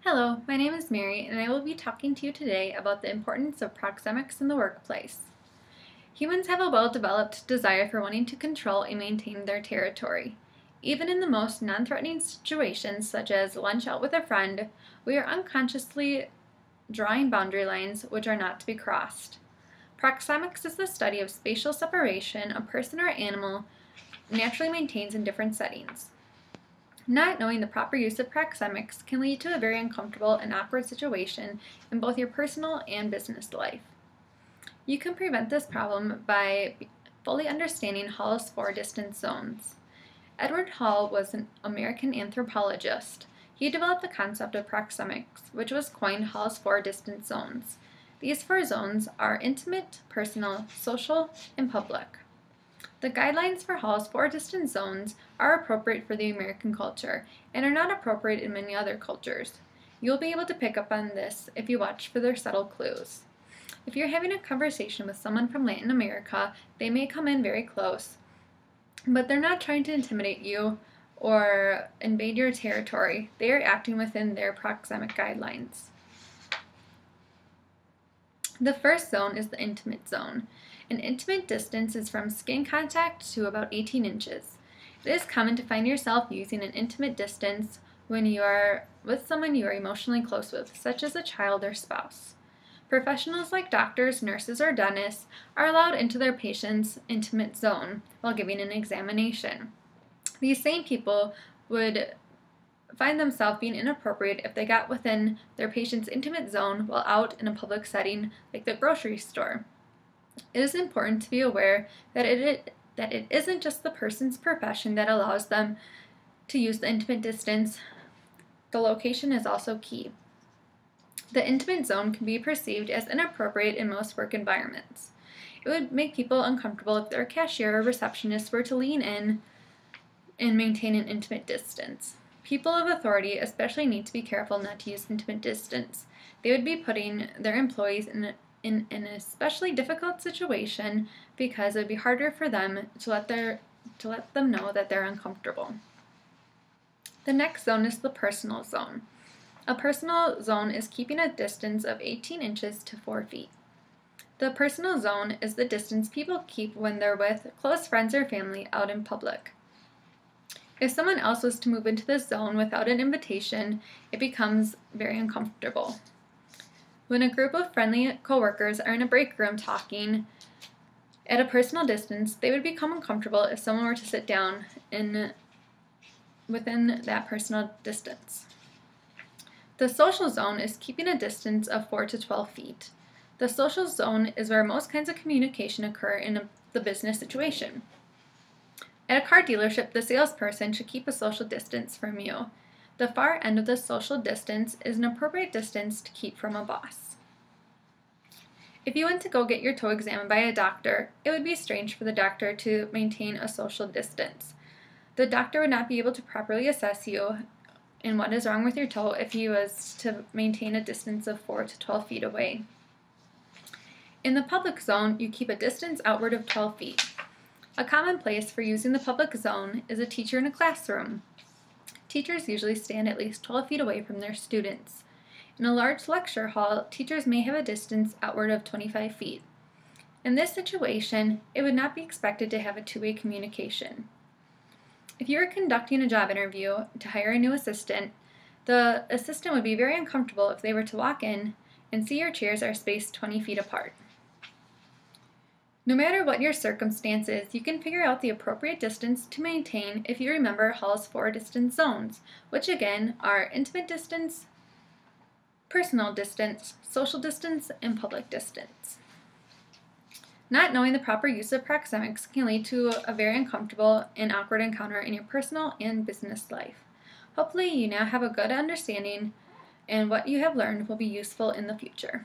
Hello, my name is Mary, and I will be talking to you today about the importance of proxemics in the workplace. Humans have a well-developed desire for wanting to control and maintain their territory. Even in the most non-threatening situations, such as lunch out with a friend, we are unconsciously drawing boundary lines which are not to be crossed. Proxemics is the study of spatial separation a person or animal naturally maintains in different settings. Not knowing the proper use of proxemics can lead to a very uncomfortable and awkward situation in both your personal and business life. You can prevent this problem by fully understanding Hall's 4 distance zones. Edward Hall was an American anthropologist. He developed the concept of proxemics, which was coined Hall's 4 distance zones. These 4 zones are intimate, personal, social, and public. The guidelines for Hall's 4 distance zones are appropriate for the American culture and are not appropriate in many other cultures. You'll be able to pick up on this if you watch for their subtle clues. If you're having a conversation with someone from Latin America, they may come in very close, but they're not trying to intimidate you or invade your territory. They are acting within their proxemic guidelines. The first zone is the intimate zone. An intimate distance is from skin contact to about 18 inches. It is common to find yourself using an intimate distance when you are with someone you are emotionally close with, such as a child or spouse. Professionals like doctors, nurses, or dentists are allowed into their patient's intimate zone while giving an examination. These same people would find themselves being inappropriate if they got within their patient's intimate zone while out in a public setting like the grocery store. It is important to be aware that it isn't just the person's profession that allows them to use the intimate distance. The location is also key. The intimate zone can be perceived as inappropriate in most work environments. It would make people uncomfortable if their cashier or receptionist were to lean in and maintain an intimate distance. People of authority especially need to be careful not to use intimate distance. They would be putting their employees in an especially difficult situation because it would be harder for them to let them know that they're uncomfortable. The next zone is the personal zone. A personal zone is keeping a distance of 18 inches to 4 feet. The personal zone is the distance people keep when they're with close friends or family out in public. If someone else was to move into this zone without an invitation, it becomes very uncomfortable. When a group of friendly coworkers are in a break room talking at a personal distance, they would become uncomfortable if someone were to sit down within that personal distance. The social zone is keeping a distance of 4 to 12 feet. The social zone is where most kinds of communication occur in the business situation. At a car dealership, the salesperson should keep a social distance from you. The far end of the social distance is an appropriate distance to keep from a boss. If you went to go get your toe examined by a doctor, it would be strange for the doctor to maintain a social distance. The doctor would not be able to properly assess you and what is wrong with your toe if he was to maintain a distance of 4 to 12 feet away. In the public zone, you keep a distance outward of 12 feet. A common place for using the public zone is a teacher in a classroom. Teachers usually stand at least 12 feet away from their students. In a large lecture hall, teachers may have a distance outward of 25 feet. In this situation, it would not be expected to have a two-way communication. If you are conducting a job interview to hire a new assistant, the assistant would be very uncomfortable if they were to walk in and see your chairs are spaced 20 feet apart. No matter what your circumstances, you can figure out the appropriate distance to maintain if you remember Hall's 4 distance zones, which again are intimate distance, personal distance, social distance, and public distance. Not knowing the proper use of proxemics can lead to a very uncomfortable and awkward encounter in your personal and business life. Hopefully you now have a good understanding and what you have learned will be useful in the future.